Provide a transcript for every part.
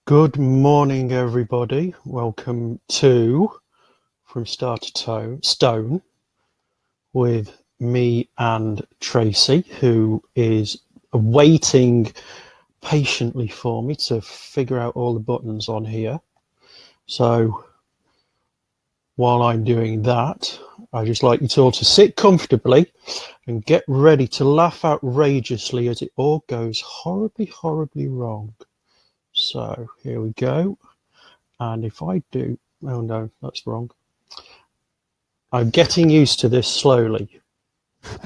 Good morning, everybody. Welcome to From Start to Stone with me and Tracey, who is waiting patiently for me to figure out all the buttons on here. So while I'm doing that, I'd just like you all to sit comfortably and get ready to laugh outrageously as it all goes horribly, horribly wrong. So here we go. And if I do, oh no, that's wrong. I'm getting used to this slowly,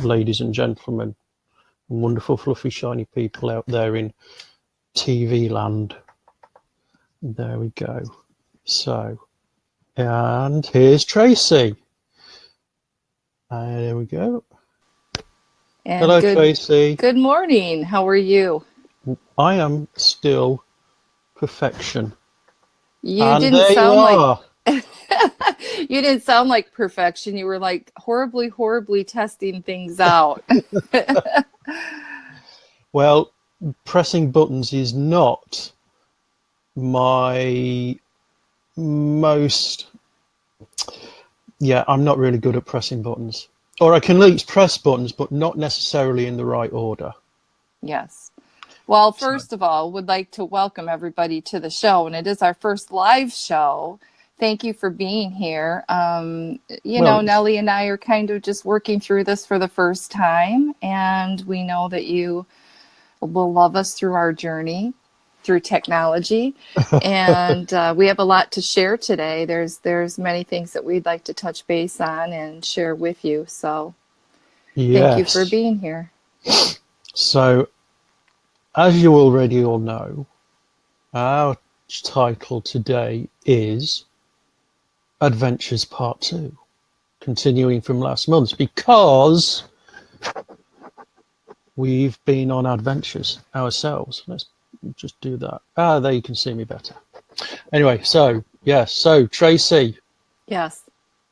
ladies and gentlemen, and wonderful, fluffy, shiny people out there in TV land. There we go. So, and here's Tracey. There we go. And Hello, Tracey. good morning. How are you? I am still perfection. You And didn't there you sound like are. you didn't sound like perfection. You were like horribly, horribly testing things out. Well, pressing buttons is not my most I'm not really good at pressing buttons. Or I can at least press buttons, but not necessarily in the right order. Yes. Well, So, first of all, would like to welcome everybody to the show, and it is our first live show. Thank you for being here. well, it's, Nellie and I are kind of just working through this for the first time, and we know that you will love us through our journey through technology, and we have a lot to share today. There's many things that we'd like to touch base on and share with you. So thank you for yes. being here. So, as you already all know, our title today is Adventures Part 2, continuing from last month, because we've been on adventures ourselves. Let's just do that. There you can see me better. Anyway, so Tracey, Yes,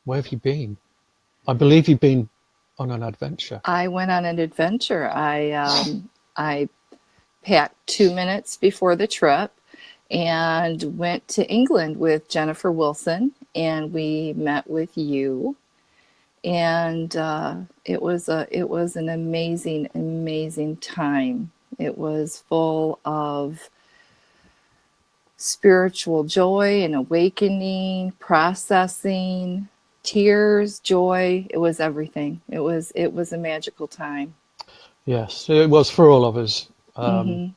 where have you been? I believe you've been on an adventure. I went on an adventure. I packed 2 minutes before the trip and went to England with Jennifer Wilson, and we met with you. And it was an amazing time. It was full of spiritual joy and awakening, processing, tears, joy. It was everything. It was a magical time. Yes, it was for all of us. Hmm.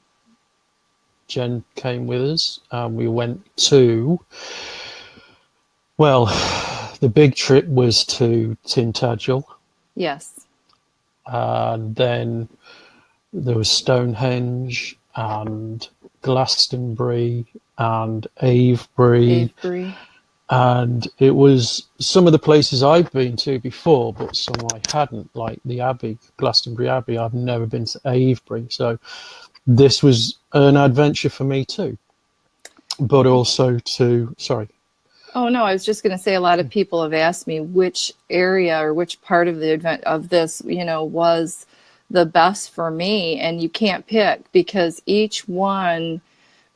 Jen came with us, and we went to, well, the big trip was to Tintagel, Yes, and then there was Stonehenge and Glastonbury and Avebury, Avebury. and it was some of the places I've been to before, but some I hadn't, like the Abbey, Glastonbury Abbey. I've never been to Avebury, so this was an adventure for me too. But also to, sorry, Oh no, I was just going to say a lot of people have asked me which area or which part of the event of this, was the best for me, and you can't pick because each one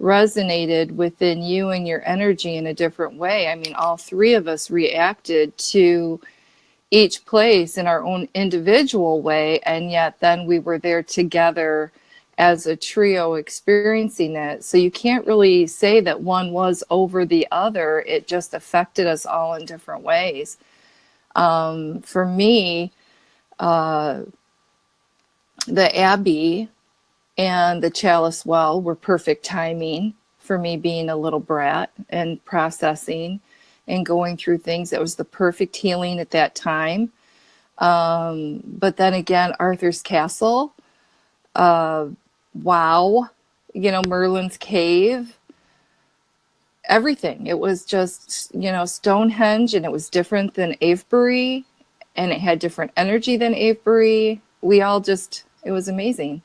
resonated within you and your energy in a different way. I mean, all three of us reacted to each place in our own individual way, and yet then we were there together as a trio experiencing it. So you can't really say that one was over the other. It just affected us all in different ways. For me, the Abbey and the Chalice Well were perfect timing for me being a little brat and processing and going through things. That was the perfect healing at that time. But then again, Arthur's Castle, wow, Merlin's Cave, everything. It was just, Stonehenge, and it was different than Avebury, and it had different energy than Avebury. It was amazing.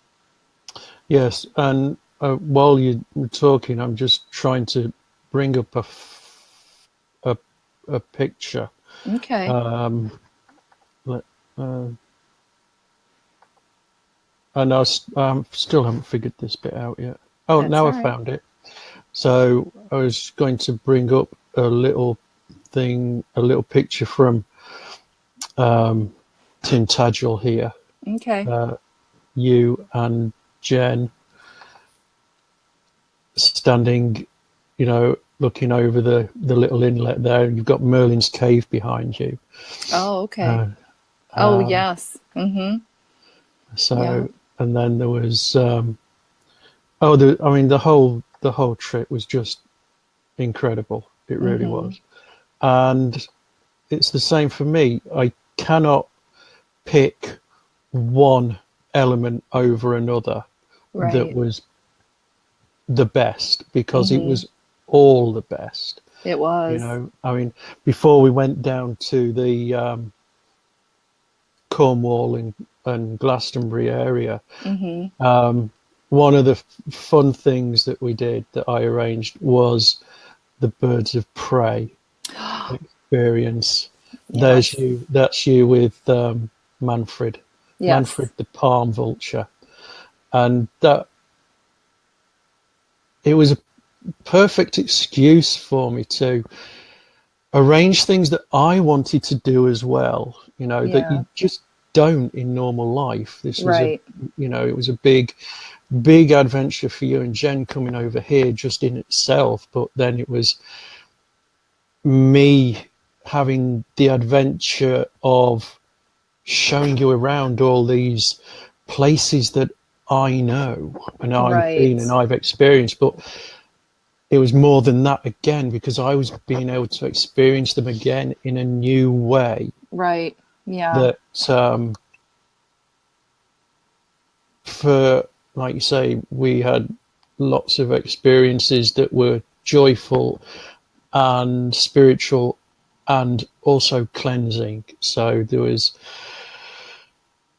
yes, and while you were talking, I'm just trying to bring up a, a picture. Okay, Um, let, uh, and still haven't figured this bit out yet. Oh, that's now all I right. found it. So I was going to bring up a little thing, a little picture from Tintagel here. Okay. You and Jen standing, looking over the little inlet there, and you've got Merlin's cave behind you. Oh, okay. Uh, Oh, um, yes. Mm-hmm. Yeah. so, and then there was, the whole trip was just incredible. It really Mm-hmm. was. And it's the same for me. I cannot pick one element over another that Right. was the best, because it Mm-hmm. was all the best. It was. Before we went down to the Cornwall and Glastonbury area, Mm-hmm. one of the fun things that we did, that I arranged, was the birds of prey experience. There's Yes. you. That's you with Manfred, Yes. Manfred the palm vulture, and that it was a perfect excuse for me to arrange things that I wanted to do as well. That Yeah. you just don't in normal life. This was Right. it was a big adventure for you and Jen coming over here just in itself. But then it was me having the adventure of showing you around all these places that I know and I've been and Right. I've experienced. But it was more than that again, because I was being able to experience them again in a new way Right. Yeah. that, for, like you say, we had lots of experiences that were joyful and spiritual and also cleansing. So there was,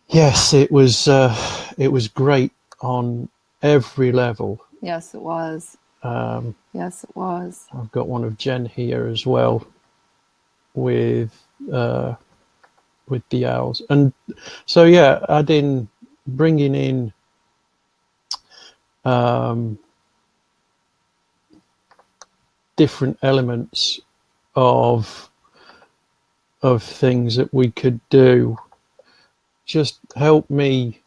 yes, it was great on every level. Yes, it was. Yes, it was. I've got one of Jen here as well with uh, with the owls, and so yeah, adding, bringing in um, different elements of things that we could do just help me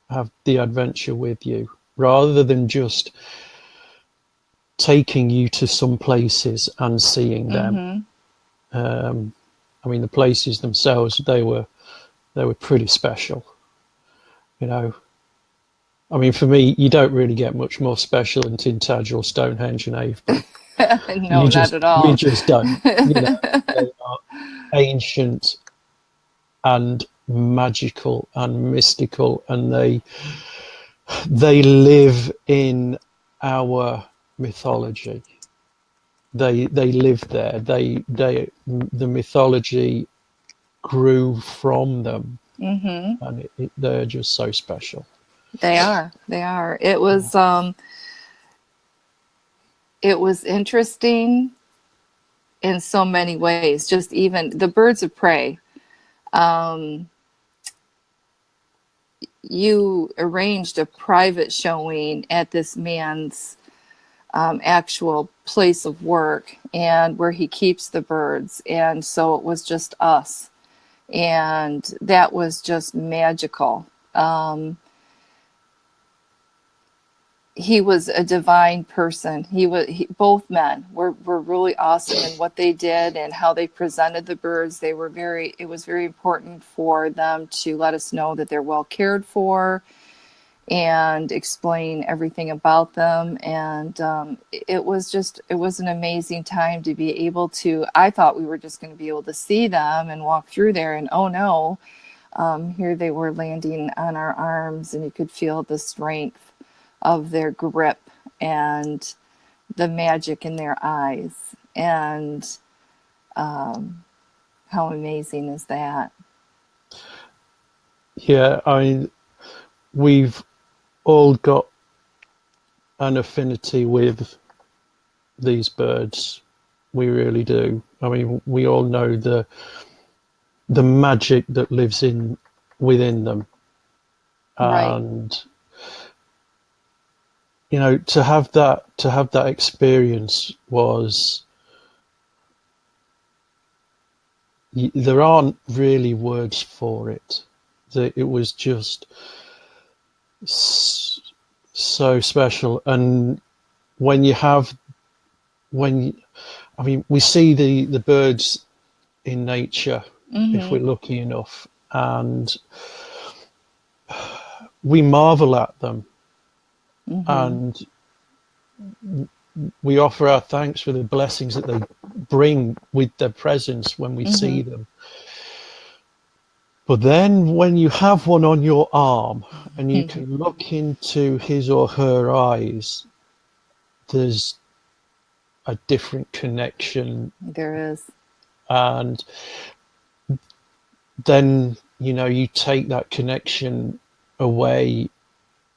have the adventure with you, rather than just taking you to some places and seeing them. Mm-hmm. Um, the places themselves, they were pretty special. You know, for me, you don't really get much more special than Tintagel, Stonehenge, and Avebury. No, not at You all. just don't. They are ancient and magical and mystical, and they live in our mythology. They live there. The mythology grew from them, Mm-hmm. and they're just so special. They are. They are. It was interesting in so many ways. Just even the birds of prey. Um, you arranged a private showing at this man's actual place of work and where he keeps the birds. And so it was just us. And that was just magical. He was a divine person. Both men were really awesome in what they did and how they presented the birds. It was very important for them to let us know that they're well cared for and explain everything about them. And it was an amazing time to be able to, I thought we were just going to be able to see them and walk through there, and oh no, here they were landing on our arms, and you could feel the strength of their grip and the magic in their eyes. And how amazing is that? Yeah, we've all got an affinity with these birds. We really do. We all know the magic that lives in within them, Right. and you know, to have that experience was, there aren't really words for it. It was just so special. And when you have, I mean, we see the birds in nature if we're Mm-hmm. lucky enough, and we marvel at them, Mm-hmm. and we offer our thanks for the blessings that they bring with their presence when we see Mm-hmm. them. But then when you have one on your arm and you can look into his or her eyes, there's a different connection. There is. And then, you know, you take that connection away,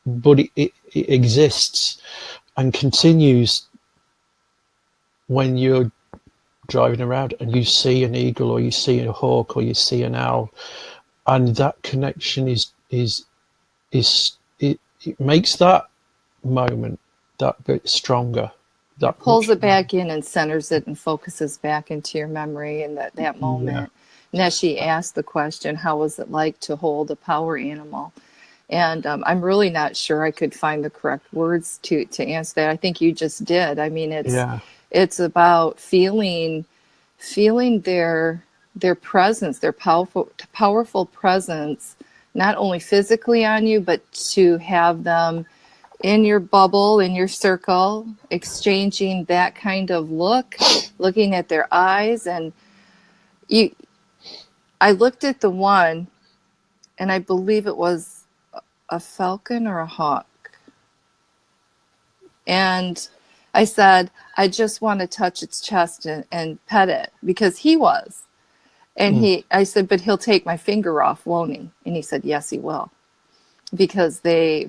but it exists and continues when you're driving around and you see an eagle or you see a hawk or you see an owl, and that connection it makes that moment that bit stronger, It that pulls much it more. back in and centers it and focuses back into your memory and that Yeah, moment. Nessie asked the question, how was it like to hold a power animal? And I'm really not sure I could find the correct words to answer that. I think you just did. I mean, yeah, it's about feeling their presence, their powerful presence, not only physically on you, but to have them in your bubble, in your circle, exchanging that kind of looking at their eyes. And you, I looked at the one, and I believe it was a falcon or a hawk. And I said, I just want to touch its chest and pet it because he was. And mm, I said, but he'll take my finger off, won't he? And he said, yes, he will. Because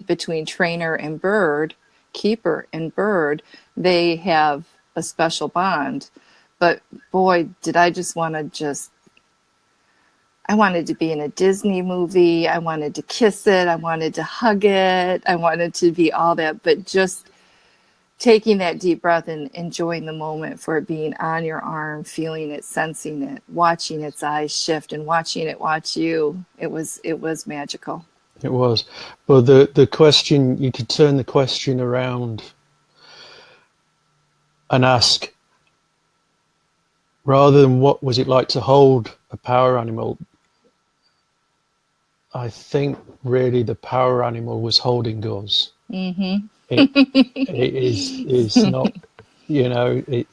between trainer and bird, keeper and bird, they have a special bond. But boy, did I just want to I wanted to be in a Disney movie. I wanted to kiss it. I wanted to hug it. I wanted to be all that. But just taking that deep breath and enjoying the moment for it being on your arm, feeling it, sensing it, watching its eyes shift and watching it watch you. It was magical. it was. But the question, you could turn the question around and ask, rather than what was it like to hold a power animal, I think really the power animal was holding us. Mm-hmm. It it is not, you know, it.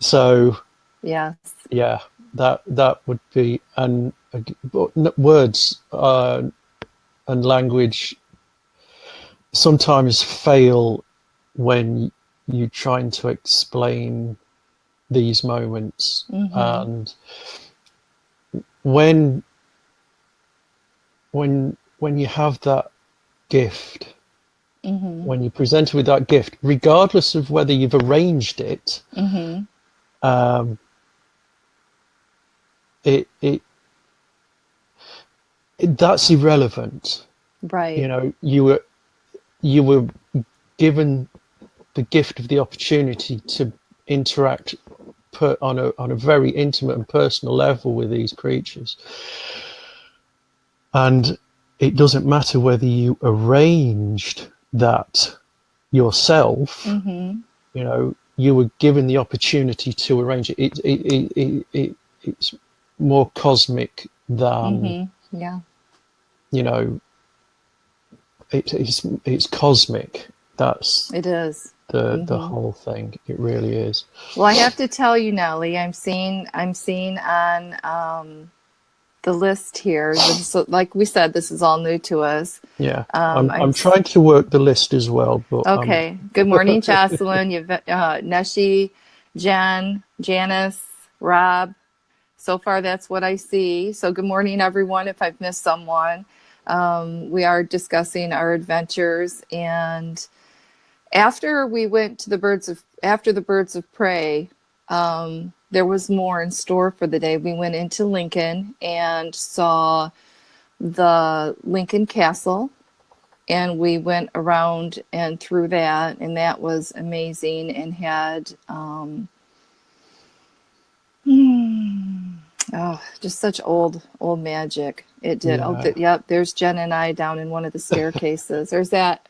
So Yes. yeah, that would be, and but words and language sometimes fail when you're trying to explain these moments. Mm-hmm. And when when you have that gift, Mm-hmm. when you're presented with that gift, regardless of whether you've arranged it, Mm-hmm. um, it, it, that's irrelevant. You Right. know, you were given the gift of the opportunity to interact on a very intimate and personal level with these creatures, and it doesn't matter whether you arranged that yourself. Mm-hmm. You know, you were given the opportunity to arrange it. It's more cosmic than, Mm-hmm. Yeah, you know, it's cosmic. That's it is. the Mm-hmm. whole thing. It really is. Well, I have to tell you, Nellie, I'm seeing on the list here. This is, like we said, this is all new to us. Yeah, Um, I'm I'm trying to work the list as well, but okay. Good morning, Jocelyn, Neshi, Jen, Janice, Rob. So far, that's what I see. So, good morning, everyone. If I've missed someone, we are discussing our adventures. And after we went to after the Birds of Prey, there was more in store for the day. We went into Lincoln and saw the Lincoln Castle. and we went around and through that, and that was amazing, and had oh, just such old magic. It did. Oh, Yeah, yep. There's Jen and I down in one of the staircases. There's that.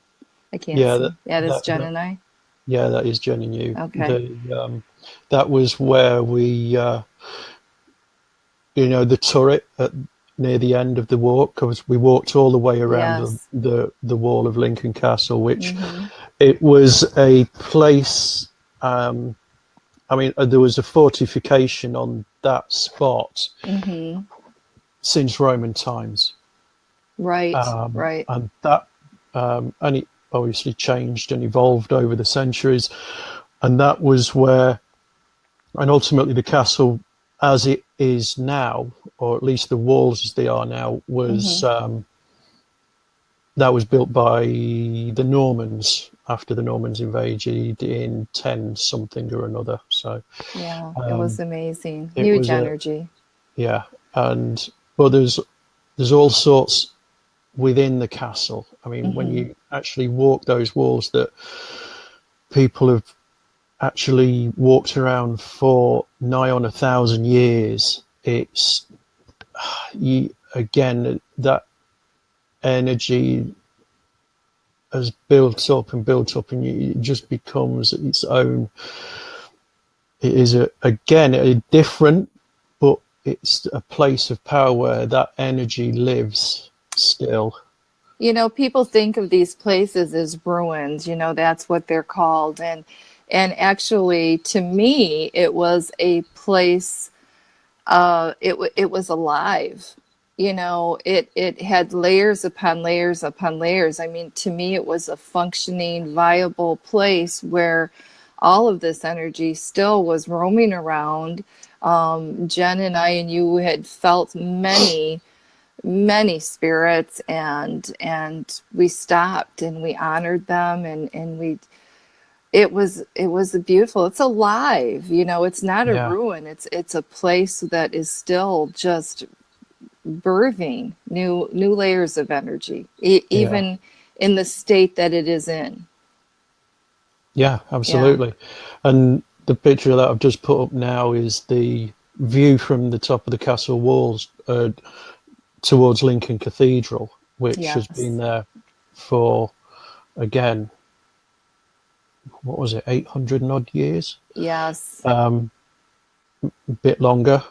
I can't yeah, see. Yeah, that's Jen that and I. yeah, that is Jen and you. Okay. That was where we, the turret near the end of the walk, because we walked all the way around Yes. the wall of Lincoln Castle, which Mm-hmm. it was a place. I mean, there was a fortification on that spot Mm-hmm. since Roman times, Right. Right. and that and it obviously changed and evolved over the centuries, and that was where, and ultimately the castle as it is now, or at least the walls as they are now, Mm-hmm. was that was built by the Normans after the Normans invaded in 10 something or another. So Yeah, it was amazing. it Huge was a, energy. yeah, and but there's all sorts within the castle. I mean, when Mm-hmm. you actually walk those walls that people have actually walked around for nigh on 1,000 years, it's you again that energy has built up, and it just becomes its own. It is again a different, but it's a place of power where that energy lives still. People think of these places as ruins, that's what they're called. And actually, to me, it was a place, it was alive. It had layers upon layers upon layers. I mean, to me, it was a functioning, viable place where all of this energy still was roaming around. Jen and I and you had felt many spirits, and we stopped and we honored them, and we it was a beautiful, it's alive. It's not a Yeah, ruin, it's a place that is still just birthing new layers of energy, yeah, even in the state that it is in. yeah, Yeah. absolutely. And the picture that I've just put up now is the view from the top of the castle walls towards Lincoln Cathedral, which has been Yes. there for, again, what was it, 800 and odd years, Yes. a bit longer.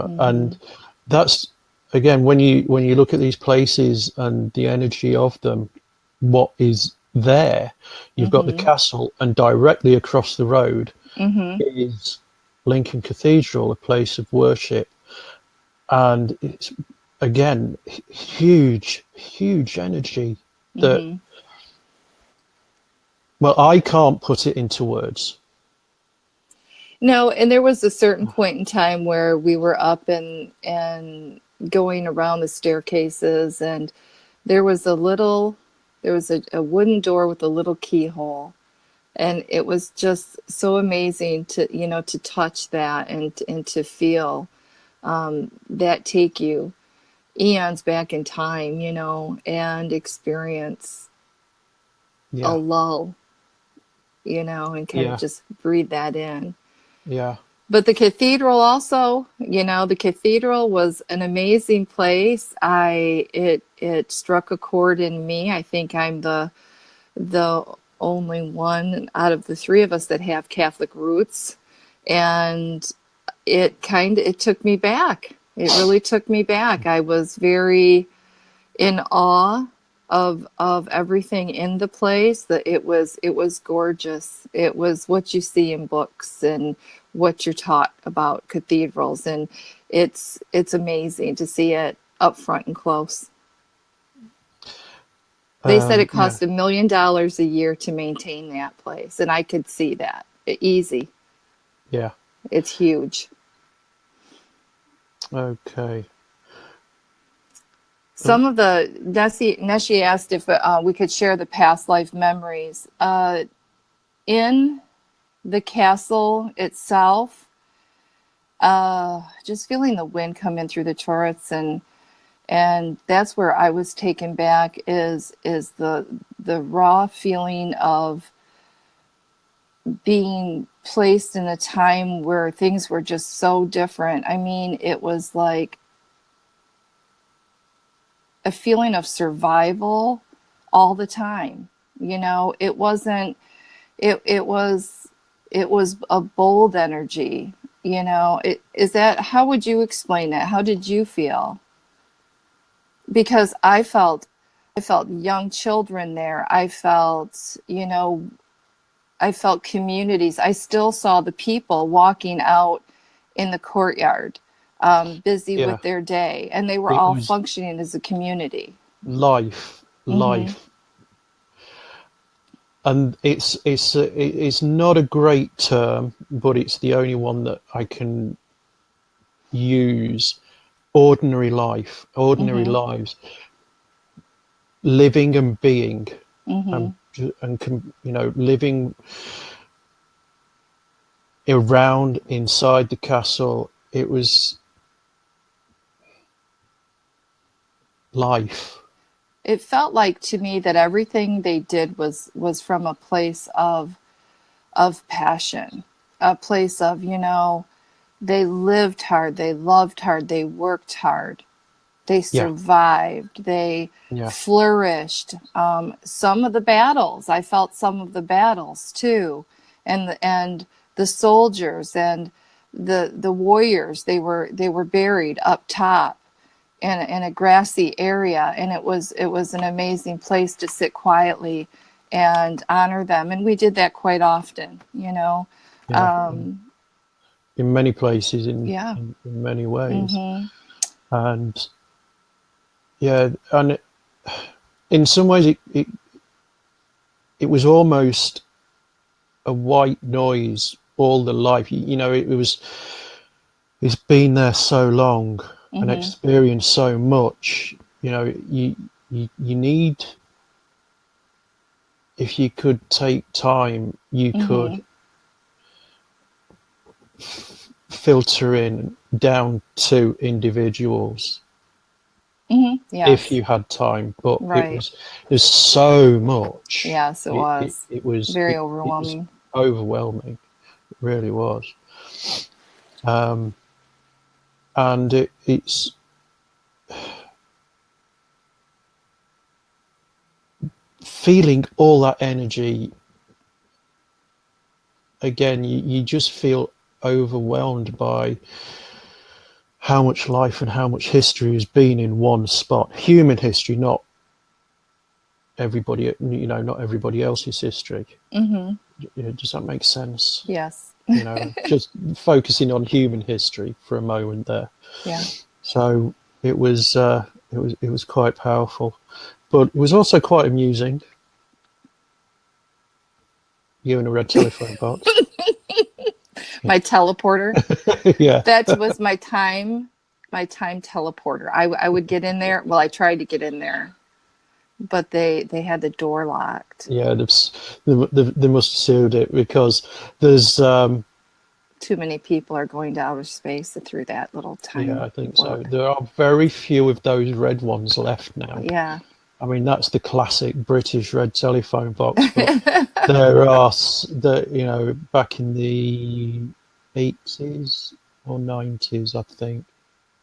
Mm-hmm. And that's, again, when you look at these places and the energy of them, what is there? You've got the Mm-hmm. castle, and directly across the road Mm-hmm. is Lincoln Cathedral, a place of worship. And it's, again, huge energy that, Mm-hmm. well, I can't put it into words. No, and there was a certain point in time where we were up and going around the staircases, and there was a wooden door with a little keyhole, and it was just so amazing to touch that, and to feel that take you eons back in time, and experience a Yeah, lull, and kind of yeah, just breathe that in. yeah, But the cathedral also, the cathedral was an amazing place. It struck a chord in me. I think I'm the only one out of the three of us that have Catholic roots, and it took me back. It really took me back. I was very in awe of everything in the place. That it was gorgeous. It was what you see in books and what you're taught about cathedrals, and it's amazing to see it up front and close. They said it yeah, cost $1 million a year to maintain that place, and I could see that easy. yeah. It's huge. Okay. Some of the Nessie asked if we could share the past life memories. In the castle itself, just feeling the wind come in through the turrets, and that's where I was taken back, is the raw feeling of being placed in a time where things were just so different. I mean, it was like a feeling of survival all the time. You know, it wasn't, it was, it was a bold energy. You know, is that, how would you explain that? How did you feel? Because I felt young children there. I felt, you know, I felt communities. I still saw the people walking out in the courtyard, busy Yeah, with their day, and they were it all was functioning as a community. life, Mm-hmm. life, and it's not a great term, but it's the only one that I can use. Ordinary life, ordinary Mm-hmm. lives, living and being, Mm-hmm. and you know, living around inside the castle. It was life. It felt like to me that everything they did was from a place of passion, a place of, you know, they lived hard, they loved hard, they worked hard, they Yeah, survived, they yeah, flourished. Some of the battles, I felt some of the battles too, and the soldiers and the warriors. They were buried up top in a grassy area, and it was an amazing place to sit quietly and honor them. And we did that quite often, you know. yeah. Um, In many places, yeah. in many ways, Mm-hmm. and yeah, and in some ways, it was almost a white noise all the life. You know, it's been there so long and Mm-hmm. experienced so much. You know, you need, if you could take time, you Mm-hmm. could filter in down to individuals Mm-hmm. if Yes. you had time. But Right. there's so much. Yes, it was very It was overwhelming. overwhelming. It really was. Um, and it's feeling all that energy again. You just feel overwhelmed by how much life and how much history has been in one spot. Human history, not everybody, you know, not everybody else's history. Mm-hmm. You know, does that make sense? Yes. You know, just focusing on human history for a moment there. Yeah. So it was quite powerful, but it was also quite amusing. You in a red telephone box. My teleporter. Yeah, That was my time teleporter. I would get in there. Well, I tried to get in there, but they had the door locked. yeah. They must have sealed it because there's Too many people are going to outer space through that little yeah, time I think so. warp. There are very few of those red ones left now. Yeah. I mean, that's the classic British red telephone box, but there are the, you know, back in the 80s or 90s, I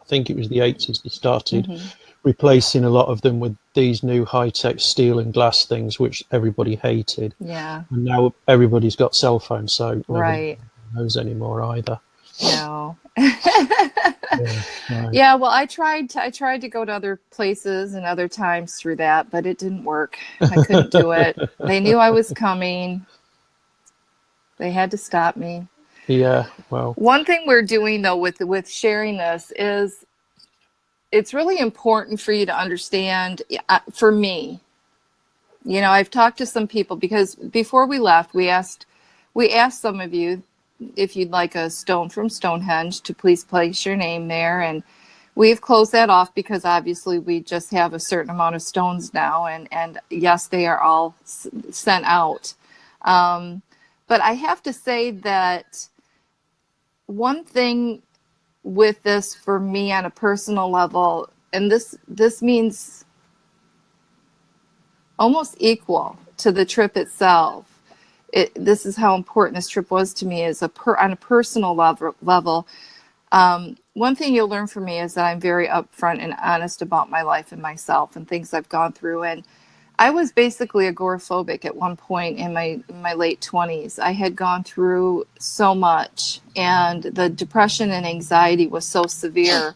think it was the 80s they started Mm-hmm. replacing a lot of them with these new high-tech steel and glass things, which everybody hated. Yeah. And now everybody's got cell phones, so nobody Right. knows anymore either. No. Yeah, no. Yeah, well, I tried to go to other places and other times through that, but it didn't work. I couldn't do it. They knew I was coming. They had to stop me. Yeah, well, One thing we're doing though with sharing this is it's really important for you to understand, for me, you know, I've talked to some people because before we left, we asked some of you if you'd like a stone from Stonehenge to please place your name there, and we've closed that off because obviously we just have a certain amount of stones now, and yes, they are all sent out. Um, but I have to say that one thing with this for me on a personal level, and this means almost equal to the trip itself. This is how important this trip was to me as on a personal level. One thing you'll learn from me is that I'm very upfront and honest about my life and myself and things I've gone through. And I was basically agoraphobic at one point in my late 20s. I had gone through so much, and the depression and anxiety was so severe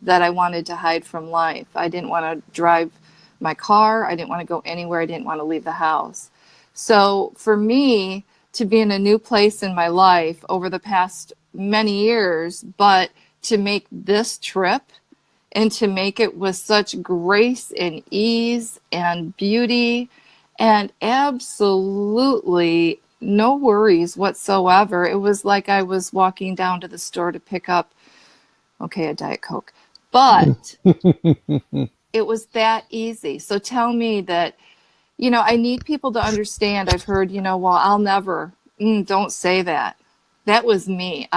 that I wanted to hide from life. I didn't want to drive my car. I didn't want to go anywhere. I didn't want to leave the house. So for me to be in a new place in my life over the past many years, but to make this trip and to make it with such grace and ease and beauty and absolutely no worries whatsoever. It was like I was walking down to the store to pick up, okay, a Diet Coke. But it was that easy. So tell me that, I need people to understand. I've heard, well, I'll never, don't say that. That was me.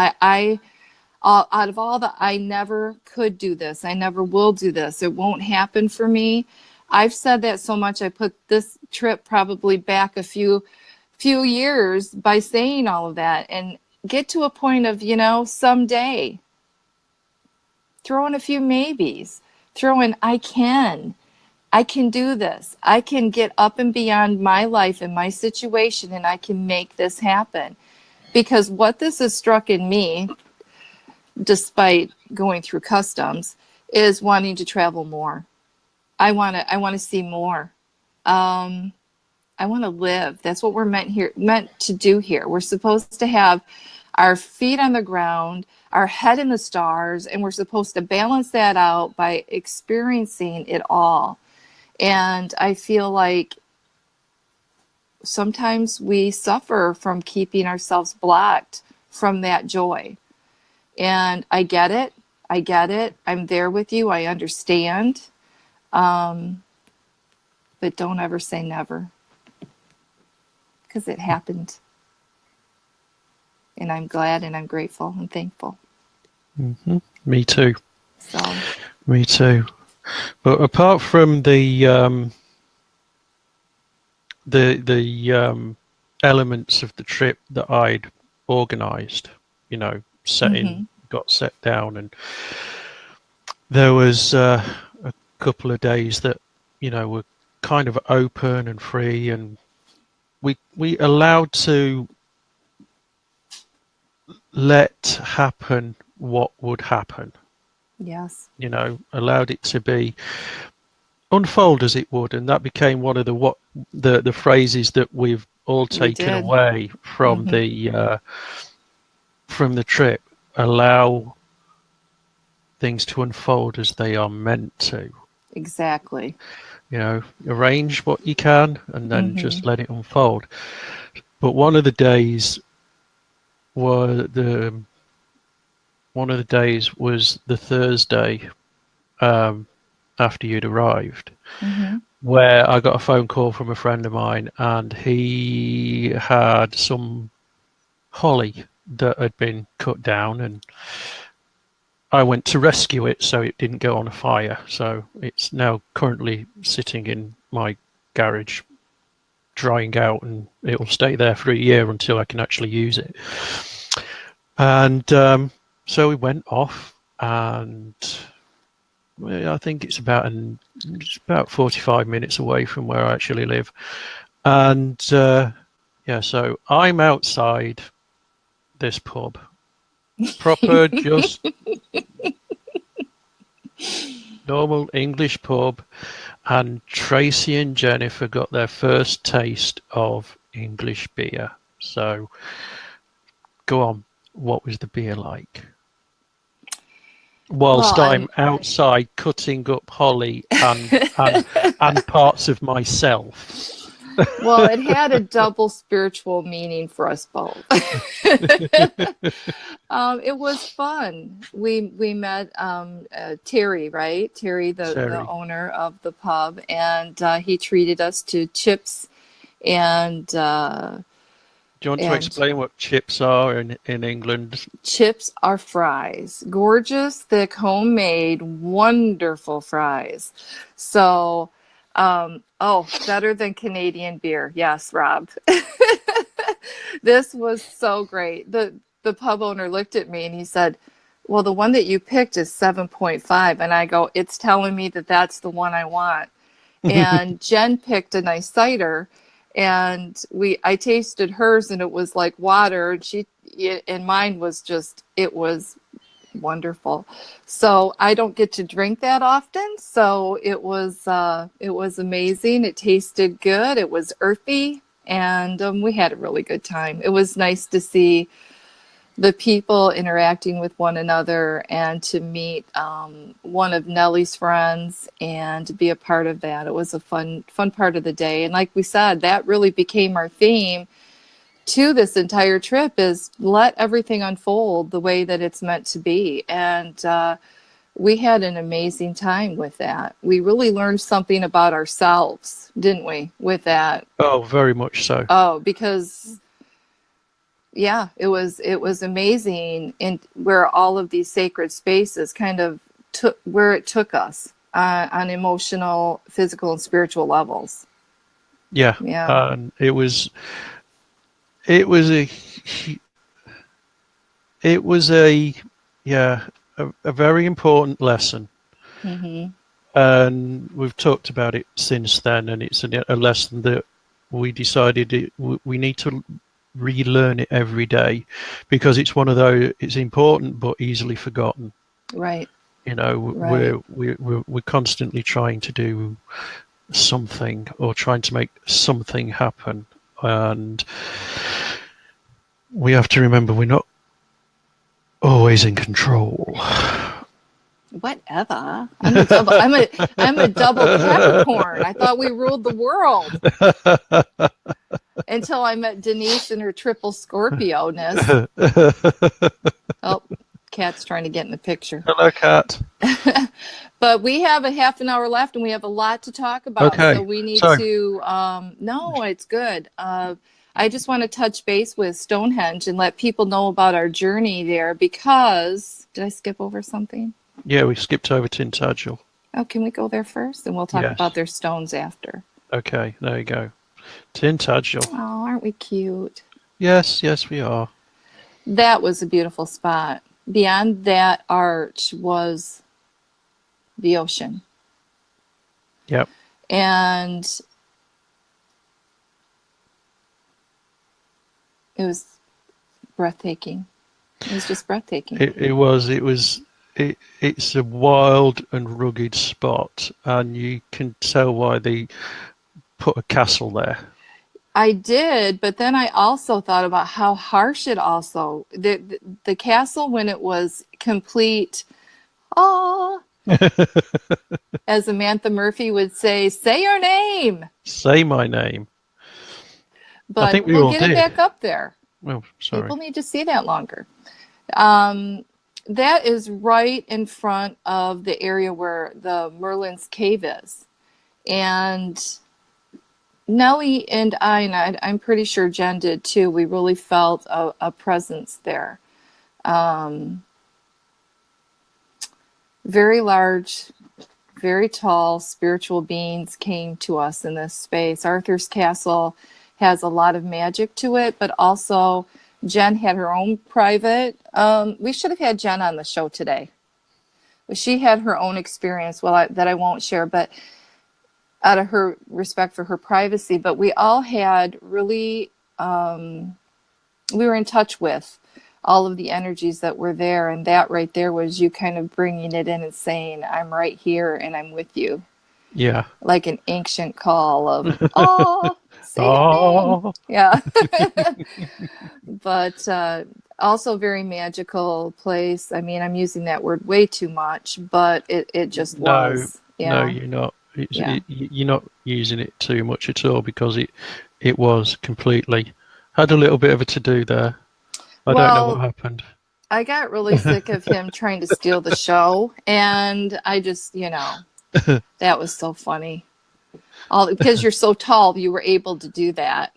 Out of all the, I never could do this. I never will do this. It won't happen for me. I've said that so much. I put this trip probably back a few years by saying all of that, and get to a point of, someday. Throw in a few maybes. Throw in, I can do this. I can get up and beyond my life and my situation, and I can make this happen. Because what this has struck in me, despite going through customs, is wanting to travel more. I want to see more. I want to live. That's what we're meant to do here. We're supposed to have our feet on the ground, our head in the stars, and we're supposed to balance that out by experiencing it all. And I feel like sometimes we suffer from keeping ourselves blocked from that joy. And I get it. I get it. I'm there with you. I understand. But don't ever say never, because it happened. And I'm glad and I'm grateful and thankful. Mm-hmm. Me too. So. Me too. But apart from the elements of the trip that I'd organised, got set down, and there was a couple of days that were kind of open and free, and we allowed to let happen what would happen. Yes. Allowed it to be unfold as it would, and that became one of the phrases that we've all taken away from the trip. Allow things to unfold as they are meant to. Exactly. Arrange what you can and then just let it unfold. But one of the days was the Thursday after you'd arrived, where I got a phone call from a friend of mine, and he had some holly that had been cut down, and I went to rescue it so it didn't go on a fire. So it's now currently sitting in my garage, drying out, and it will stay there for a year until I can actually use it. And so we went off, and I think it's about 45 minutes away from where I actually live. And so I'm outside this pub, proper, just normal English pub, and Tracey and Jennifer got their first taste of English beer. So go on, what was the beer like? Whilst I'm outside cutting up holly and parts of myself. Well, it had a double spiritual meaning for us both. It was fun. We met Terry, right? Terry, the owner of the pub, and he treated us to chips and Do you want to And explain what chips are in England? chips are fries. Gorgeous, thick, homemade, wonderful fries. So, oh, better than Canadian beer. Yes, Rob. This was so great. The pub owner looked at me and he said, "Well, the one that you picked is 7.5." And I go, "It's telling me that that's the one I want." And Jen picked a nice cider, and I tasted hers and it was like water, and mine was just, it was wonderful. So I don't get to drink that often, so it was amazing. It tasted good, it was earthy, and we had a really good time. It was nice to see the people interacting with one another, and to meet one of Nellie's friends and to be a part of that. It was a fun part of the day. And like we said, that really became our theme to this entire trip, is let everything unfold the way that it's meant to be. And we had an amazing time with that. We really learned something about ourselves, didn't we, with that? Oh, very much so. Oh, because yeah, it was amazing in where all of these sacred spaces kind of took where it took us on emotional, physical, and spiritual levels. Yeah, Yeah. and it was a yeah, a very important lesson, Hmm. and we've talked about it since then, and it's a lesson that we decided we need to relearn it every day, because it's one of those, it's important but easily forgotten. Right. You know, Right. we're constantly trying to do something or trying to make something happen, and we have to remember we're not always in control. Whatever. I'm a double Capricorn. I thought we ruled the world until I met Denise and her triple Scorpio-ness. Oh, Kat's trying to get in the picture. Hello, Cat. But we have a half an hour left and we have a lot to talk about. So Okay, we need so to, no, it's good. I just want to touch base with Stonehenge and let people know about our journey there, because, did I skip over something? yeah, we skipped over Tintagel. Oh, can we go there first? And we'll talk about Yes. their stones after. Okay, there you go. Tintagel. Oh, aren't we cute? Yes, yes, we are. That was a beautiful spot. Beyond that arch was the ocean. Yep. And it was breathtaking. It was just breathtaking. It's a wild and rugged spot, and you can tell why they put a castle there. I did, but then I also thought about how harsh it also, the castle, when it was complete, oh, as Samantha Murphy would say your name. Say my name. I But think we we'll all get it did. back up there. Oh, sorry. People need to see that longer. Um, that is right in front of the area where the Merlin's cave is. And Nellie and I'm pretty sure Jen did too, we really felt a presence there. Um, very large, very tall spiritual beings came to us in this space. Arthur's Castle has a lot of magic to it, but also Jen had her own private. We should have had Jen on the show today. She had her own experience, that I won't share, but out of her respect for her privacy. But we all had really, we were in touch with all of the energies that were there, and that right there was you kind of bringing it in and saying, "I'm right here and I'm with you," Yeah. like an ancient call of, "Oh, say your name." Oh. Yeah. But also very magical place. I mean, I'm using that word way too much, but it just No, was. no, Yeah. you're not. Yeah. You're not using it too much at all, because it was completely had a little bit of a to do there. I don't know what Well, happened. I got really sick of him trying to steal the show, and I just, that was so funny. All because you're so tall, you were able to do that.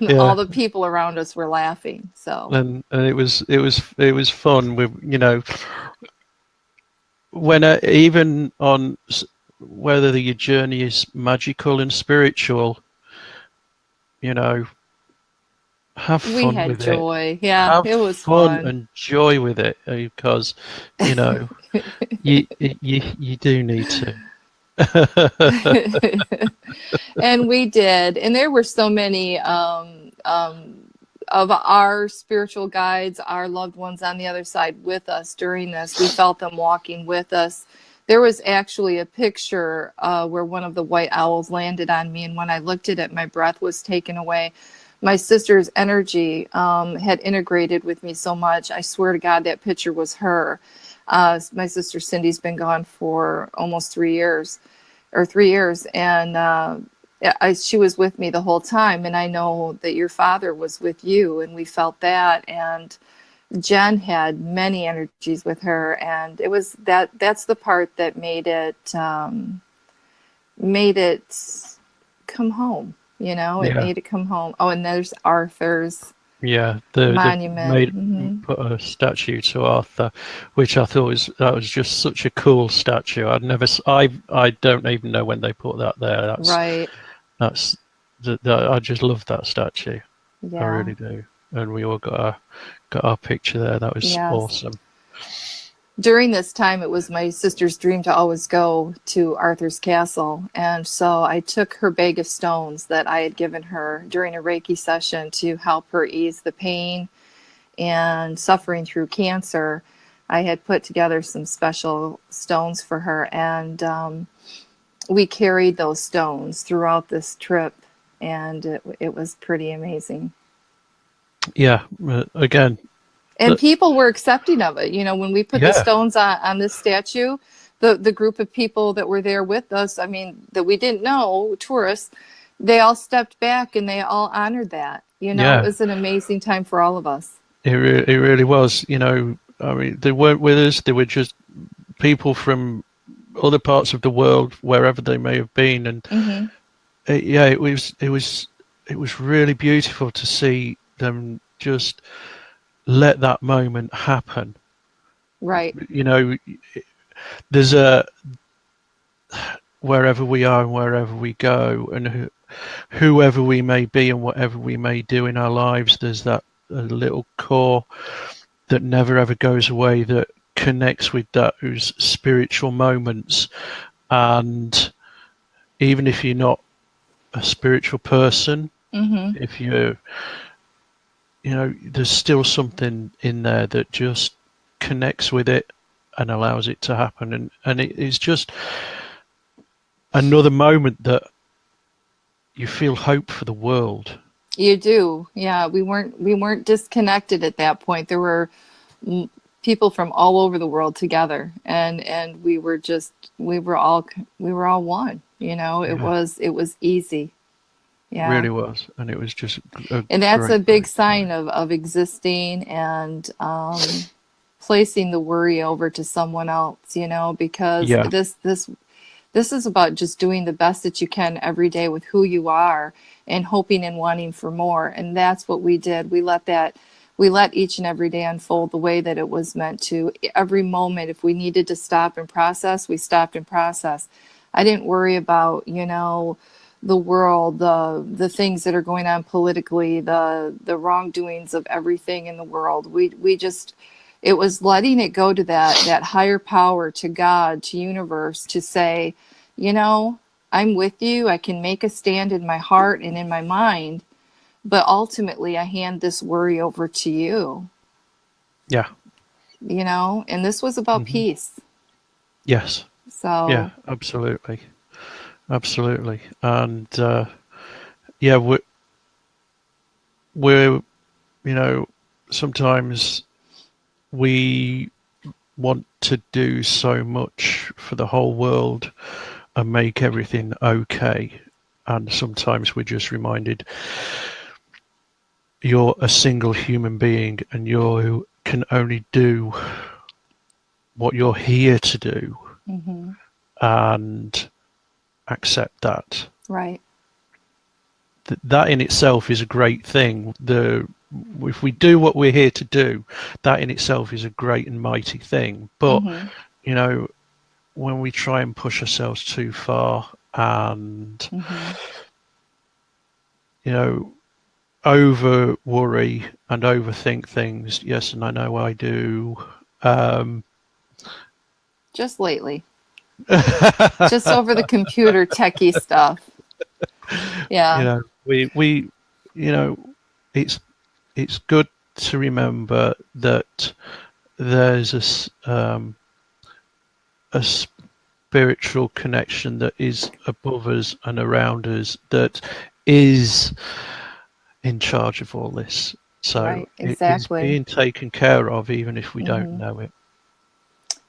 Yeah, All the people around us were laughing. So and it was fun with, when even on whether your journey is magical and spiritual, you know, have we fun had with it. joy. Yeah, Have it was fun fun. and joy with it, because you know you do need to. And we did. And there were so many of our spiritual guides, our loved ones on the other side with us during this. We felt them walking with us. There was actually a picture where one of the white owls landed on me, and when I looked at it, my breath was taken away. My sister's energy had integrated with me so much. I swear to God, that picture was her. My sister Cindy's been gone for almost 3 years, or 3 years, and she was with me the whole time. And I know that your father was with you, and we felt that. And Jen had many energies with her, and it was that's the part that made it come home. It Yeah, made it come home. Oh, and there's Arthur's yeah. They've monument. made put a statue to Arthur, which I thought was just such a cool statue. I don't even know when they put that there. Right. That's I just love that statue. I Yeah. really do. And we all got our picture there. That was Yes. awesome. During this time, it was my sister's dream to always go to Arthur's castle. And so I took her bag of stones that I had given her during a Reiki session to help her ease the pain and suffering through cancer. I had put together some special stones for her, and we carried those stones throughout this trip, and it was pretty amazing. Yeah. Again, And people were accepting of it. When we put the yeah, stones on this statue, the group of people that were there with us, I mean, that we didn't know, tourists, they all stepped back and they all honored that. It yeah. was an amazing time for all of us. It really was. I mean, they weren't with us. They were just people from other parts of the world, wherever they may have been, and Hmm. yeah, it was really beautiful to see them just let that moment happen. Right. You know, there's a wherever we are and wherever we go, and whoever we may be and whatever we may do in our lives, there's that little core that never ever goes away, that connects with those spiritual moments. And even if you're not a spiritual person, Hmm. if there's still something in there that just connects with it and allows it to happen. And it's just another moment that you feel hope for the world. You do. Yeah, we weren't disconnected at that point. There were mm, people from all over the world together, and we were all one. It Yeah, was easy. it Yeah. really was. And it was just a And that's a great, big great sign time. of existing, and placing the worry over to someone else, because Yeah, this is about just doing the best that you can every day with who you are, and hoping and wanting for more. And that's what we did. We let each and every day unfold the way that it was meant to. Every moment, if we needed to stop and process, we stopped and processed. I didn't worry about, the world, the things that are going on politically, the wrongdoings of everything in the world. We just, it was letting it go to that higher power, to God, to universe, to say, you know, I'm with you. I can make a stand in my heart and in my mind, but ultimately I hand this worry over to you, yeah, and this was about hmm peace. yes, yeah, So, absolutely, absolutely. And yeah, we're you know sometimes we want to do so much for the whole world and make everything okay. And sometimes we're just reminded you're a single human being and you can only do what you're here to do, mhm. and accept that. Right. That in itself is a great thing. If we do what we're here to do, that in itself is a great and mighty thing. But Mm-hmm. you know, when we try and push ourselves too far and Mm-hmm. you know over worry and overthink things, yes, and I know I do. Um, Just lately. Just over the computer techie stuff. you Yeah. know, we you know, it's it's good to remember that there's a spiritual connection that is above us and around us that is in charge of all this. So Right. it is Exactly. being taken care of, even if we don't Mm-hmm. know it.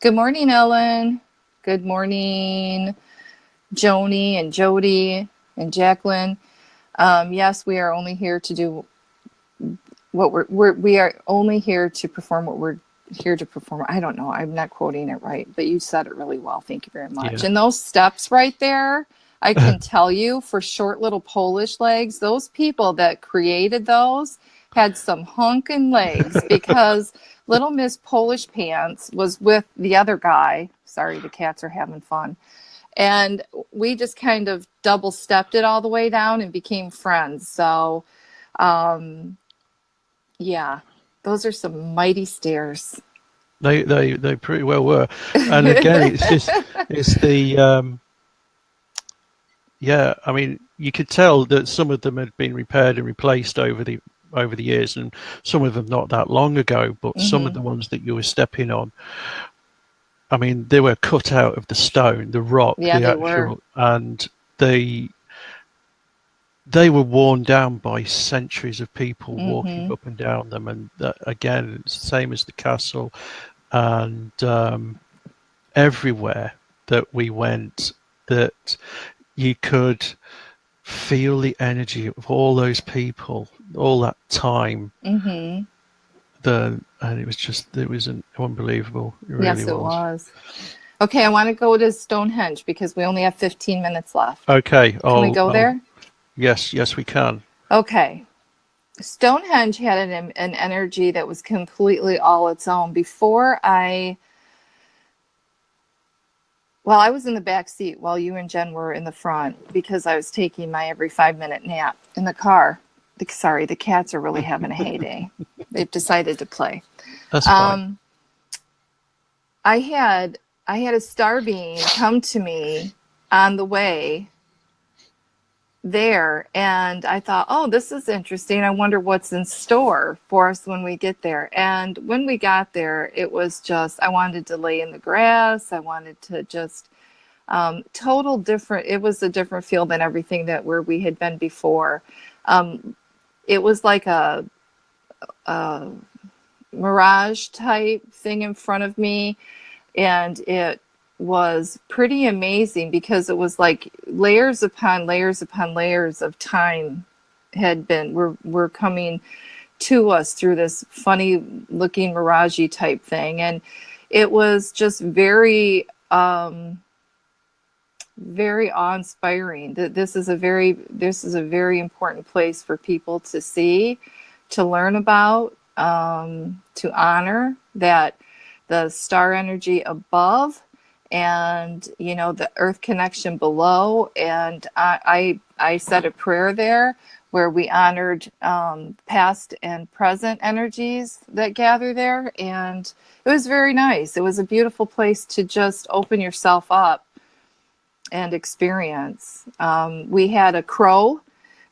Good morning, Ellen. Good morning, Joni and Jody and Jacqueline. Yes, we are only here to do what we are only here to perform what we're here to perform. I don't know. I'm not quoting it right, but you said it really well. Thank you very much. Yeah. And those steps right there, I can tell you for short little Polish legs, those people that created those had some hunkin' legs because Little Miss Polish Pants was with the other guy. Sorry, the cats are having fun. And we just kind of double stepped it all the way down and became friends. So, um, yeah, those are some mighty stairs. They pretty well were. And again, it's the yeah, I mean, you could tell that some of them had been repaired and replaced over the years, and some of them not that long ago. But some of Hmm. the ones that you were stepping on, I mean, they were cut out of the stone, the rock, Yeah, the they were. actual, and they they were worn down by centuries of people walking Hmm. up and down them. And that, again, it's the same as the castle, and everywhere that we went, that you could feel the energy of all those people, all that time. Hmm. And it was just, it was unbelievable. It really Yes, it was. was. Okay, I want to go to Stonehenge because we only have 15 minutes left. Okay. Can we go Oh, there? yes, yes, we can. Okay. Stonehenge had an energy that was completely all its own. Well, I was in the back seat while you and Jen were in the front because I was taking my every 5 minute nap in the car. Sorry, the cats are really having a heyday. They've decided to play. That's fine. Um, I had I had a star being come to me on the way there, and I thought, oh, this is interesting. I wonder what's in store for us when we get there. And when we got there, it was just I wanted to lay in the grass. I wanted to just total different. It was a different feel than everything that where we had been before. Um, it was like a mirage type thing in front of me, and it was pretty amazing because it was like layers upon layers upon layers of time had been were coming to us through this funny looking miragey type thing, and it was just very awe-inspiring. That this is a very important place for people to see, to learn about, to honor that the star energy above, and the earth connection below. And I said a prayer there where we honored past and present energies that gather there, and it was very nice. It was a beautiful place to just open yourself up and experience. We had a crow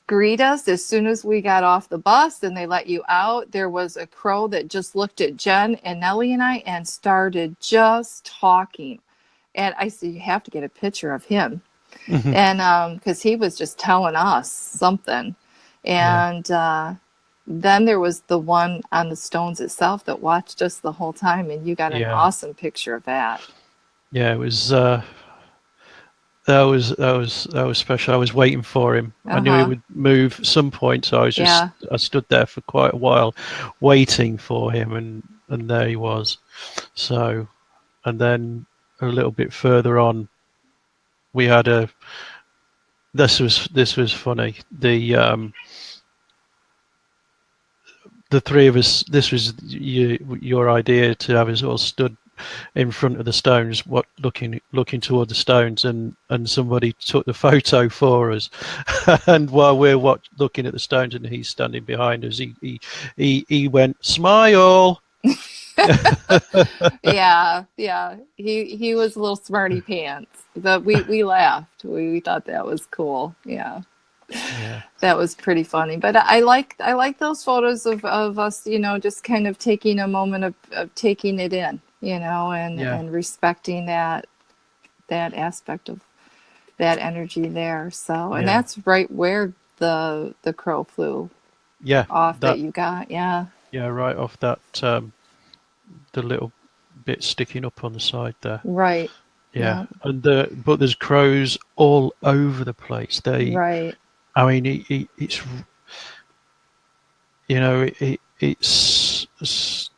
greet us as soon as we got off the bus and they let you out. There was a crow that just looked at Jen and Nellie and I and started just talking. And I said, you have to get a picture of him. Mhm. And because he was just telling us something. Yeah. And then there was the one on the stones itself that watched us the whole time. And you got an Yeah. awesome picture of that. Yeah. It was. That was special. I was waiting for him. I Uh knew he huh. would move at some point, so Yeah. I stood there for quite a while, waiting for him, and there he was. So, and then a little bit further on, we had this was funny. The three of us. This was your idea to have us all stood in front of the stones, what looking toward the stones, and somebody took the photo for us. And while we're looking at the stones, and he's standing behind us, he went, "Smile." Yeah, yeah. He was a little smarty pants, but we laughed. We thought that was cool. Yeah. Yeah, That was pretty funny. But I like those photos of us, just kind of taking a moment of taking it in, yeah, and respecting that aspect of that energy there. So, and yeah, that's right where the crow flew yeah. off that That you got. Yeah. yeah, right off that the little bit sticking up on the side there. Right. Yeah, Yeah. and but there's crows all over the place. Right. I mean, it's it's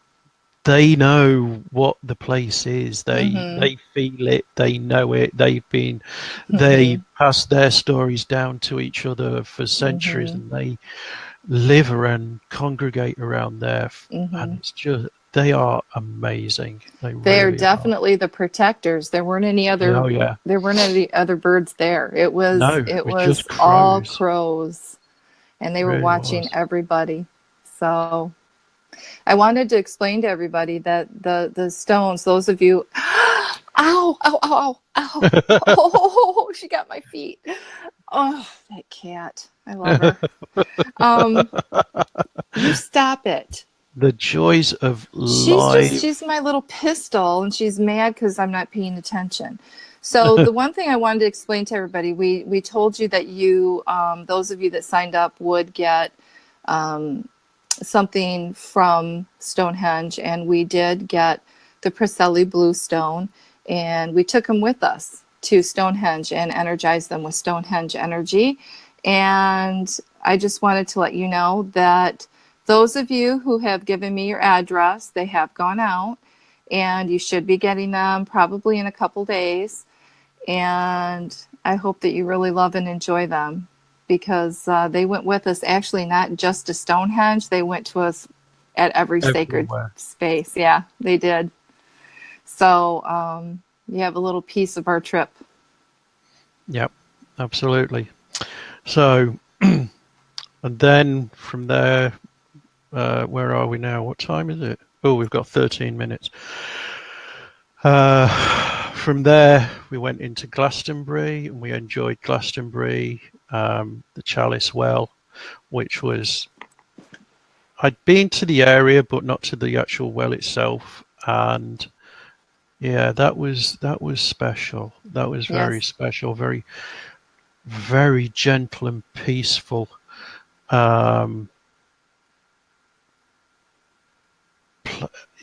they know what the place is. Mhm. They feel it. They know it. They Mhm. pass their stories down to each other for centuries, Mhm. and they live and congregate around there. And Mhm. it's just they are amazing. They They are really are. definitely the protectors. Yeah, oh yeah. There weren't any other birds there. No, It it was just was all crows. crows, and they It were really watching was. everybody. So I wanted to explain to everybody that the stones, those of you, ow, ow, ow, ow, ow, oh, she got my feet. Oh, that cat, I love her. Um, you stop it. The joys of live. She's my little pistol, and she's mad because I'm not paying attention. So the one thing I wanted to explain to everybody, we told you that those of you that signed up would get something from Stonehenge, and we did get the Priscelli Blue Stone, and we took them with us to Stonehenge and energized them with Stonehenge energy. And I just wanted to let you know that those of you who have given me your address, they have gone out, and you should be getting them probably in a couple days. And I hope that you really love and enjoy them because they went with us actually not just to Stonehenge, they went to us at every sacred Everywhere. space. Yeah, they did. So you have a little piece of our trip. Yep, absolutely. So, and then from there, where are we now? What time is it? Oh, we've got 13 minutes. From there, we went into Glastonbury and we enjoyed Glastonbury, the Chalice Well, which was, I'd been to the area, but not to the actual well itself. And yeah, that was special. That was very Yes. special, very, very gentle and peaceful. Um,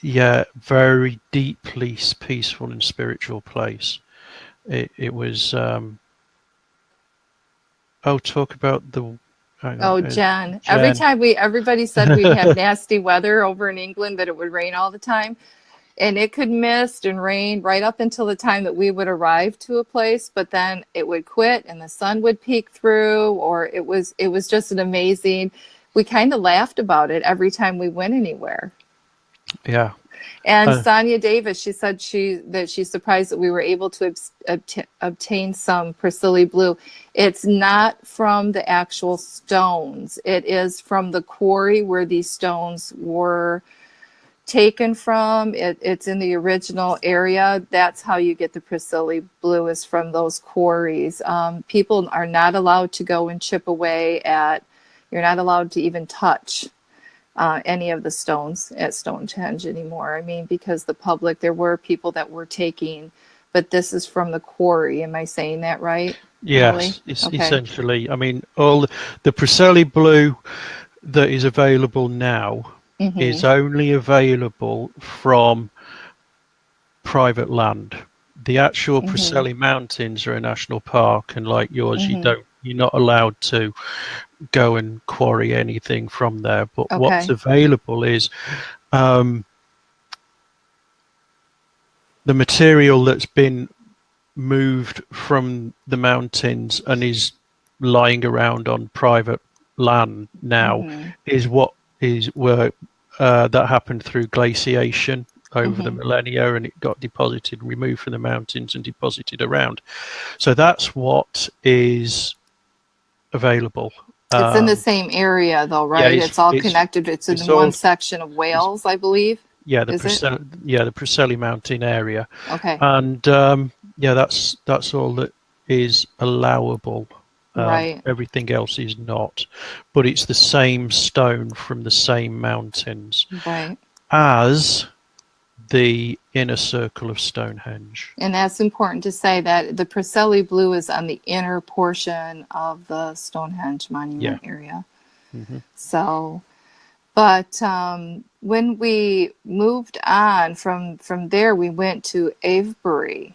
yeah, very deeply peaceful and spiritual place. It was. Oh, talk about the. Hang on, Oh, Jen. Jen. Everybody said we'd have nasty weather over in England, that it would rain all the time. And it could mist and rain right up until the time that we would arrive to a place, but then it would quit and the sun would peek through, or it was just an amazing. We kind of laughed about it every time we went anywhere. Yeah. And Uh, Sonia Davis, she said she's surprised that we were able to obtain some Priscilla blue. It's not from the actual stones. It is from the quarry where these stones were taken from. It's in the original area. That's how you get the Priscilla blue, is from those quarries. People are not allowed to go and chip away at. You're not allowed to even touch any of the stones at Stonehenge anymore. I mean, because the public, there were people that were taking, but this is from the quarry. Am I saying that right, Millie? yes, it's Okay. essentially. I mean, all the Preseli blue that is available now is Mm-hmm. only available from private land. The actual Mm-hmm. Preseli Mountains are a national park, and like yours, Mm-hmm. you're not allowed to go and quarry anything from there. But what's Okay. available is um, the material that's been moved from the mountains and is lying around on private land now Mhm. is what is where that happened through glaciation over the Mhm. millennia, and it got deposited, removed from the mountains and deposited around. So that's what is available. It's in the Um, same area though, yeah, right? It's all connected. It's it's in one all section of it's, Wales, I believe. yeah, Is it? The Preseli Mountain area, Okay. and yeah, that's all that is allowable. Right. Everything else is not, but it's the same stone from the same mountains Right. as the inner circle of Stonehenge. And that's important to say that the Preseli Blue is on the inner portion of the Stonehenge Yeah. monument area. Hmm. So, but when we moved on from there, we went to Avebury.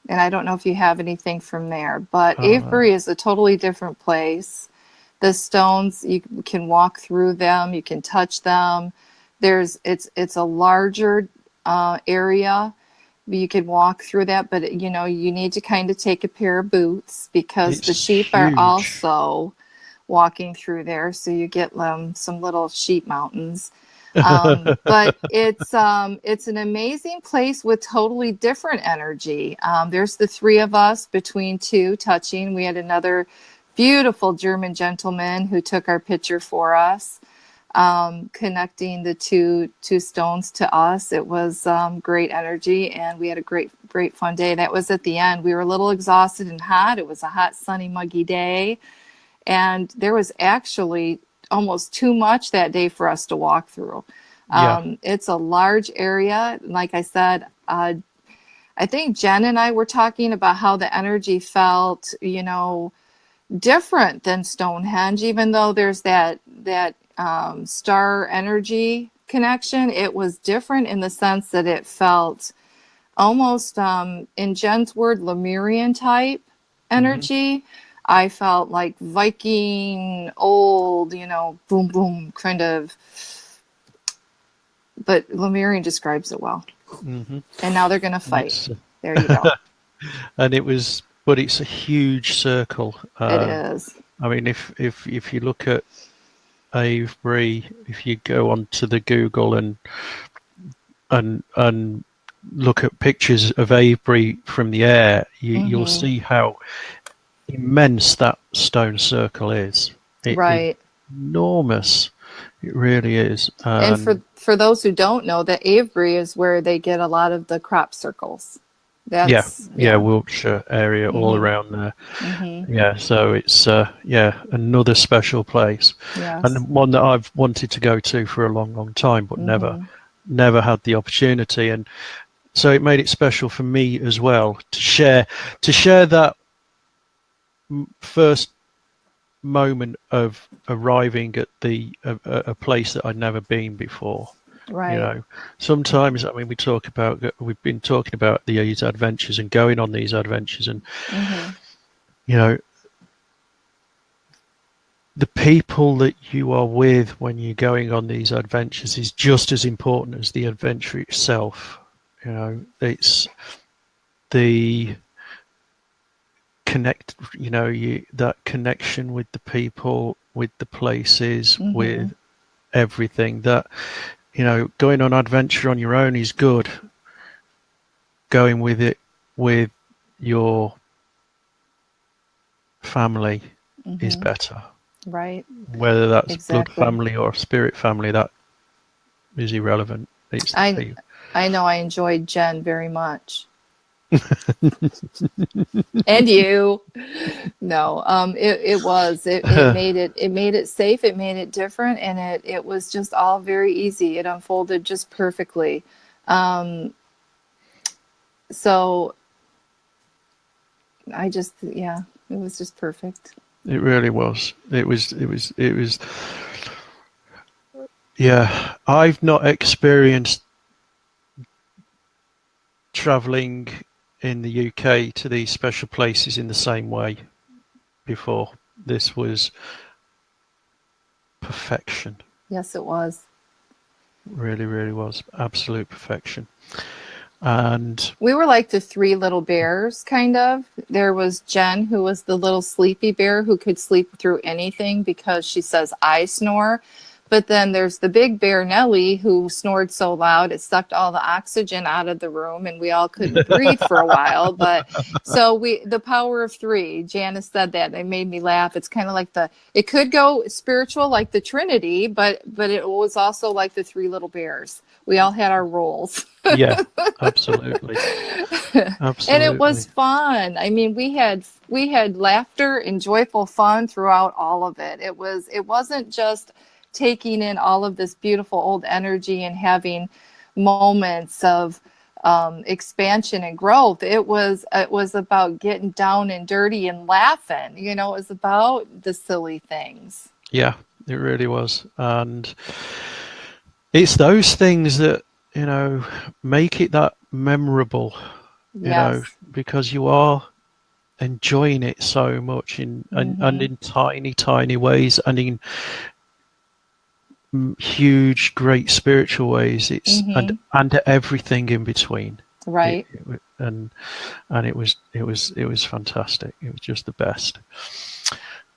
And I don't know if you have anything from there, but Uh, Avebury is a totally different place. The stones, you can walk through them, you can touch them. It's a larger area. You could walk through that, but you need to kind of take a pair of boots because the it's sheep are huge. also walking through there, so you get some little sheep mountains. But it's an amazing place with totally different energy. There's the three of us between two touching. We had another beautiful German gentleman who took our picture for us, connecting the two stones to us. It was great energy, and we had a great fun day. That was at the end. We were a little exhausted and hot. It was a hot, sunny, muggy day, and there was actually almost too much that day for us to walk through. Yeah, It's a large area. Like I said, I think Jen and I were talking about how the energy felt, different than Stonehenge, even though there's that star energy connection. It was different in the sense that it felt almost, in Jen's word, Lemurian type hmm, energy. I felt like Viking, old, boom, boom, kind of, but Lemurian describes it well. hmm. And now they're going to And fight. it's There you go. and it was, but it's a huge circle. It is. I mean, if you look at Avebury, if you go onto the Google and look at pictures of Avebury from the air, you'll Hmm. see how immense that stone circle is. It's Right. enormous. It really is. And And for those who don't know, that Avebury is where they get a lot of the crop circles. yeah, That's, yeah, yeah. Wiltshire area all Hmm. around there. Hmm. Yeah, so it's yeah, another special place, Yes. and one that I've wanted to go to for a long, long time, but Hmm. never had the opportunity. And so it made it special for me as well to share that first moment of arriving at the a place that I'd never been before. You Right. know, sometimes, I mean, we've been talking about these adventures and going on these adventures, and Hmm. you know, the people that you are with when you're going on these adventures is just as important as the adventure itself. You know, it's the that connection with the people, with the places, Hmm. with everything. That, going on adventure on your own is good. Going with it with your family is Hmm. better. Right. Whether that's blood Exactly. family or spirit family, that is irrelevant. It's the I people. I know I enjoyed Jen very much. And you. No, it made it safe, it made it different, and it was just all very easy. It unfolded just perfectly. Um, so yeah, it was just perfect. It really was. It was. Yeah, I've not experienced traveling in the UK to these special places in the same way before. This was perfection. Yes, it was. Really, really was absolute perfection. And We were like the three little bears, kind of. There was Jen, who was the little sleepy bear who could sleep through anything because she says, I snore. But then there's the big bear, Nellie, who snored so loud it sucked all the oxygen out of the room and we all couldn't breathe for a while. But so the power of three, Janice said that. It made me laugh. It's kind of like it could go spiritual like the Trinity, but it was also like the three little bears. We all had our roles. yeah, absolutely. And it Absolutely. was fun. I mean, we had laughter and joyful fun throughout all of it. It wasn't just taking in all of this beautiful old energy and having moments of expansion and growth. It was about getting down and dirty and laughing. It was about the silly things. Yeah, it really was. And it's those things that, make it that memorable, Yes. because you are enjoying it so much and Mm-hmm. in tiny, tiny ways and in huge, great spiritual ways. It's Mm-hmm. and everything in between. Right. And it was fantastic. It was just the best.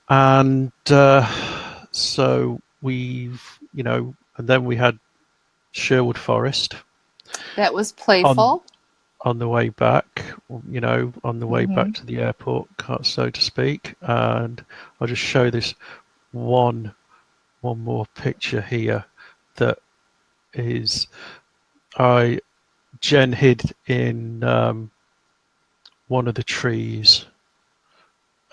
And so and then we had Sherwood Forest That was on playful. on the way back, on the way Mm-hmm. back to the airport, so to speak. And I'll just show this one more picture here that is I Jen hid in one of the trees,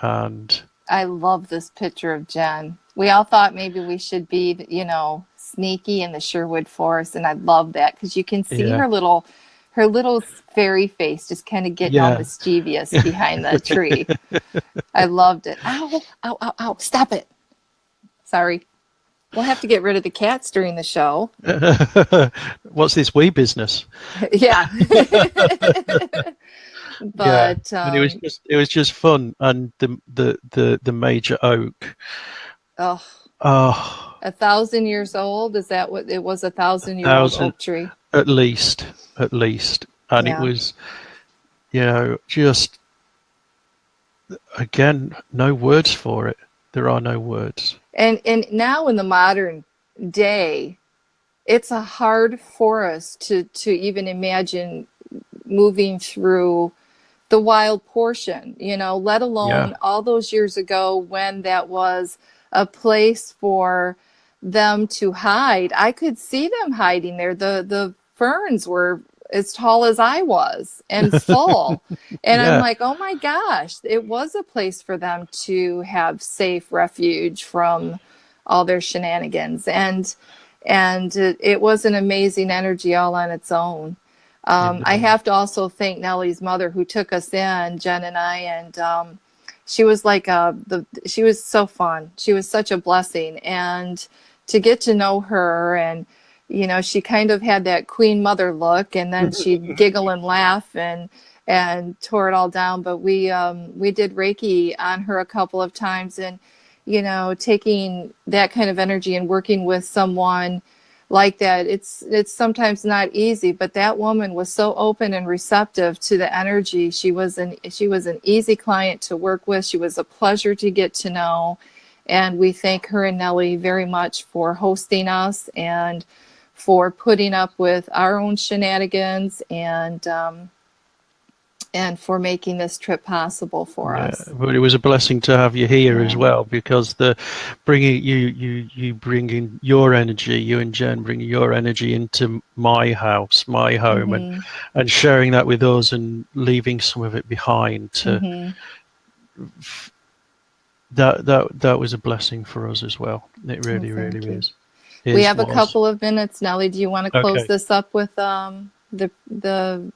and I love this picture of Jen. We all thought maybe we should be, sneaky in the Sherwood Forest, and I love that because you can see yeah, her little fairy face just kind of getting all yeah, mischievous behind the tree. I loved it. Ow, ow, ow, ow! Stop it. Sorry. We'll have to get rid of the cats during the show. what's this wee business? Yeah. Yeah, But and it was just fun, and the major oak. oh, Oh, 1,000 years old. Is that what it was? 1,000-year-old 1,000 oak tree. at least, and it Yeah. was just again no words for it. There are no words. And now in the modern day, it's a hard forest to even imagine moving through the wild portion, let Yeah, alone all those years ago when that was a place for them to hide. I could see them hiding there. The ferns were as tall as I was and full. And I'm yeah, like, oh my gosh, it was a place for them to have safe refuge from all their shenanigans. And it was an amazing energy all on its own. I indeed. have to also thank Nellie's mother who took us in, Jen and I, and she was like she was so fun. She was such a blessing, and to get to know her, and she kind of had that queen mother look, and then she'd giggle and laugh and tore it all down. But we did Reiki on her a couple of times, and taking that kind of energy and working with someone like that, it's sometimes not easy, but that woman was so open and receptive to the energy. She was an easy client to work with. She was a pleasure to get to know, and we thank her and Nellie very much for hosting us and for putting up with our own shenanigans, and for making this trip possible for Yeah, us. but it was a blessing to have you here as Yeah. well, because the bringing you bringing your energy, you and Jen bringing your energy into my house, my home, and Mm-hmm. and sharing that with us and leaving some of it behind. Mm-hmm. That was a blessing for us as well. It Well, really, thank really you. is. We Is have a was couple of minutes. Nellie, do you want to close okay. this up with the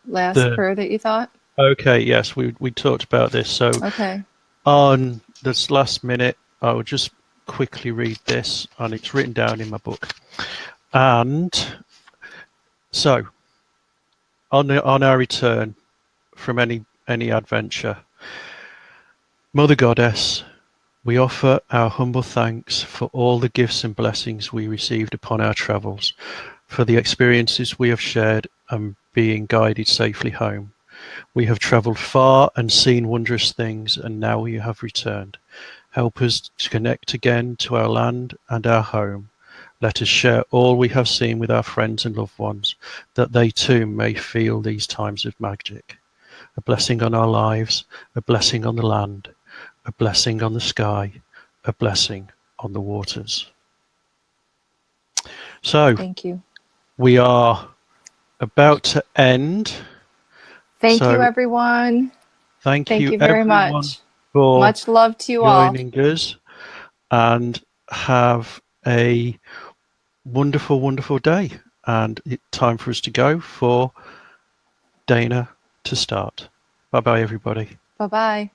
last The prayer that you thought? Okay, yes, we talked about this. So Okay. on this last minute, I will just quickly read this, and it's written down in my book. And so, on our return from any adventure, Mother Goddess, we offer our humble thanks for all the gifts and blessings we received upon our travels, for the experiences we have shared, and being guided safely home. We have travelled far and seen wondrous things, and now we have returned. Help us to connect again to our land and our home. Let us share all we have seen with our friends and loved ones, that they too may feel these times of magic. A blessing on our lives, a blessing on the land, a blessing on the sky, a blessing on the waters. So Thank you. we are about to end. Thank you, So everyone. thank Thank you you very everyone much. for Much love to you all. joining us, and have a wonderful, wonderful day. And it's time for us to go for Dana to start. Bye bye, everybody. Bye bye.